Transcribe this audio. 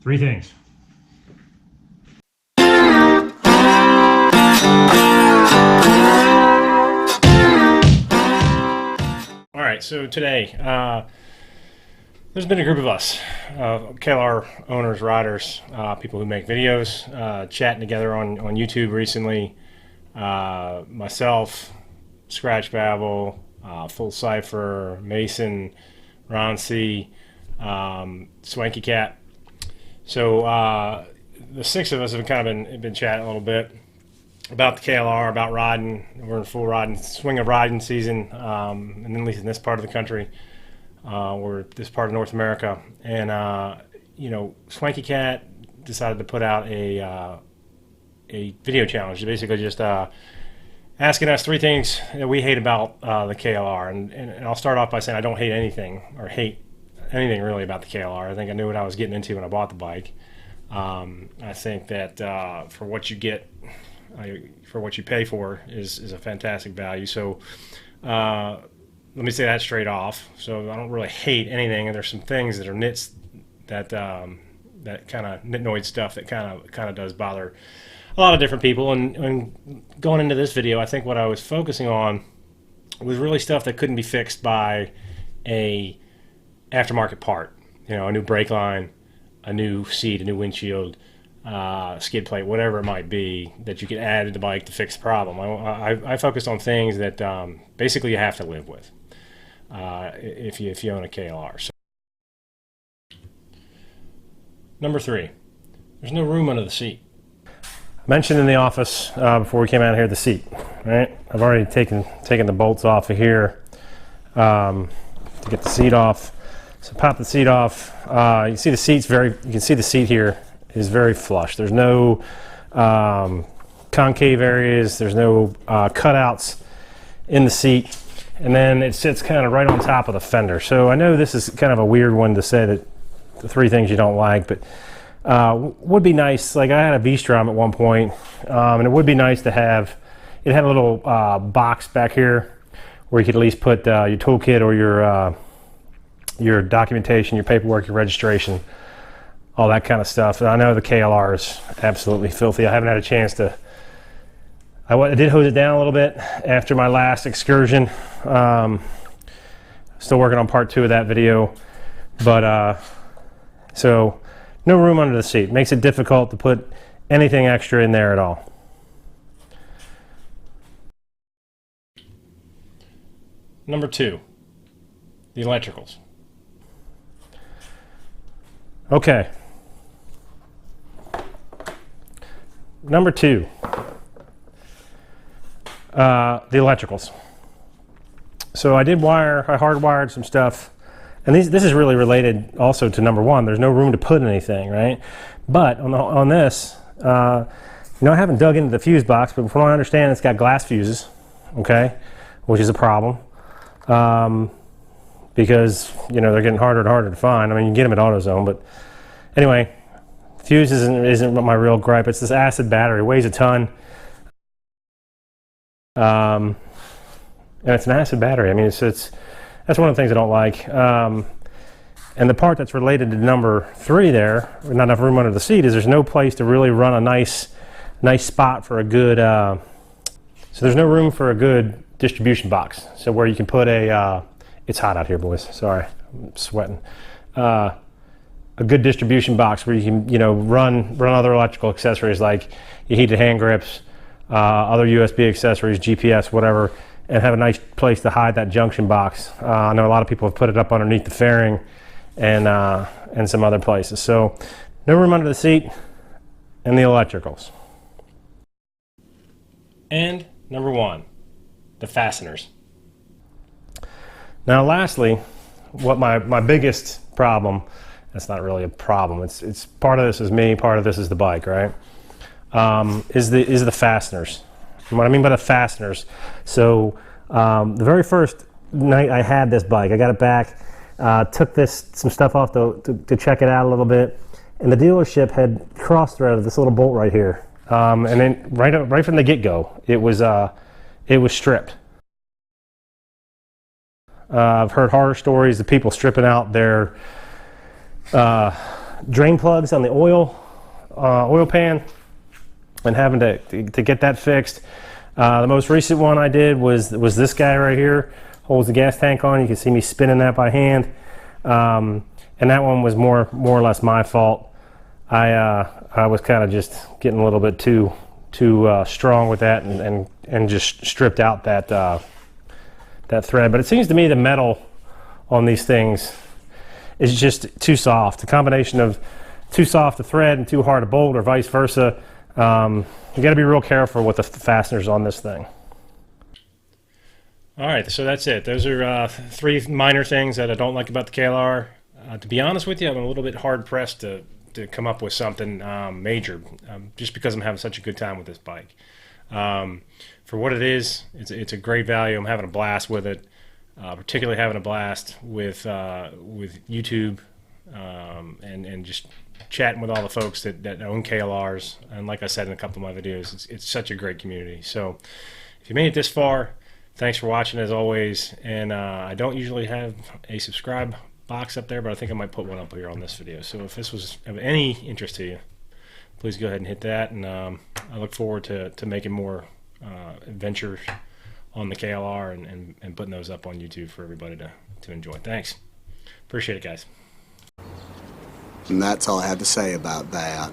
Three things. All right, so today, there's been a group of us, KLR owners, riders, people who make videos, chatting together on YouTube recently. Myself, Scratch Babble, FULLCIPHER, Mason, RONC, Swanky Cat. So the six of us have kind of been chatting a little bit about the KLR, about riding. We're in full swing of riding season, and at least in this part of the country, or this part of North America. And you know, Swanky Cat decided to put out a video challenge, basically just asking us three things that we hate about the KLR. And I'll start off by saying I don't hate anything, or hate anything really about the KLR. I think I knew what I was getting into when I bought the bike. I think that for what you get, for what you pay for, is a fantastic value. So let me say that straight off. So I don't really hate anything, and there's some things that are nits that that kind of nitnoid stuff that kind of does bother a lot of different people. And going into this video, I think what I was focusing on was really stuff that couldn't be fixed by a aftermarket part. You know, a new brake line, a new seat, a new windshield, skid plate, whatever it might be that you could add to the bike to fix the problem. I focused on things that basically you have to live with if you own a KLR. So, number three, there's no room under the seat. I mentioned in the office before we came out here the seat, right? I've already taken the bolts off of here to get the seat off. So pop the seat off. You can see the seat's you can see the seat here is very flush. There's no concave areas. There's no cutouts in the seat. And then it sits kind of right on top of the fender. So I know this is kind of a weird one to say, that the three things you don't like, but would be nice. Like, I had a V-Strom at one point, and it would be nice to have, it had a little box back here where you could at least put your toolkit or your documentation, your paperwork, your registration, all that kind of stuff. And I know the KLR is absolutely filthy. I haven't had a chance to, I did hose it down a little bit after my last excursion. Still working on part 2 of that video. But so no room under the seat. Makes it difficult to put anything extra in there at all. Number 2, the electricals. Okay. Number 2, the electricals. So I hardwired some stuff, and this is really related also to number 1. There's no room to put anything, right? But on this, you know, I haven't dug into the fuse box, but from what I understand, it's got glass fuses, okay, which is a problem. Because, you know, they're getting harder and harder to find. I mean, you can get them at AutoZone, but anyway, fuse isn't my real gripe. It's this acid battery. It weighs a ton. And it's an acid battery. I mean, that's one of the things I don't like. And the part that's related to number 3 there, not enough room under the seat, is there's no place to really run a nice spot for a good, so there's no room for a good distribution box. So where you can put it's hot out here, boys. Sorry, I'm sweating. A good distribution box where you can, you know, run other electrical accessories like your heated hand grips, other USB accessories, GPS, whatever, and have a nice place to hide that junction box. I know a lot of people have put it up underneath the fairing and some other places. So no room under the seat and the electricals. And number 1, the fasteners. Now, lastly, what my biggest problem, that's not really a problem, it's part of this is me, part of this is the bike, right? Is the fasteners. And what I mean by the fasteners, so the very first night I had this bike, I got it back, took some stuff off to check it out a little bit, and the dealership had cross-threaded this little bolt right here, and then right from the get-go, it was stripped. I've heard horror stories of people stripping out their drain plugs on the oil pan and having to get that fixed. The most recent one I did was this guy right here, holds the gas tank on. You can see me spinning that by hand, and that one was more or less my fault. I was kind of just getting a little bit too strong with that and just stripped out that thread. But it seems to me the metal on these things is just too soft. The combination of too soft to thread and too hard to bolt, or vice versa. You got to be real careful with the fasteners on this thing. All right, so that's it. Those are 3 minor things that I don't like about the KLR. To be honest with you, I'm a little bit hard pressed to come up with something major, just because I'm having such a good time with this bike. For what it is, it's a great value. I'm having a blast with it, particularly having a blast with YouTube, and just chatting with all the folks that own KLRs. And like I said in a couple of my videos, it's such a great community. So if you made it this far, thanks for watching as always. And I don't usually have a subscribe box up there, but I think I might put one up here on this video. So if this was of any interest to you, please go ahead and hit that. And I look forward to making more adventures on the KLR and putting those up on YouTube for everybody to enjoy. Thanks. Appreciate it, guys. And that's all I have to say about that.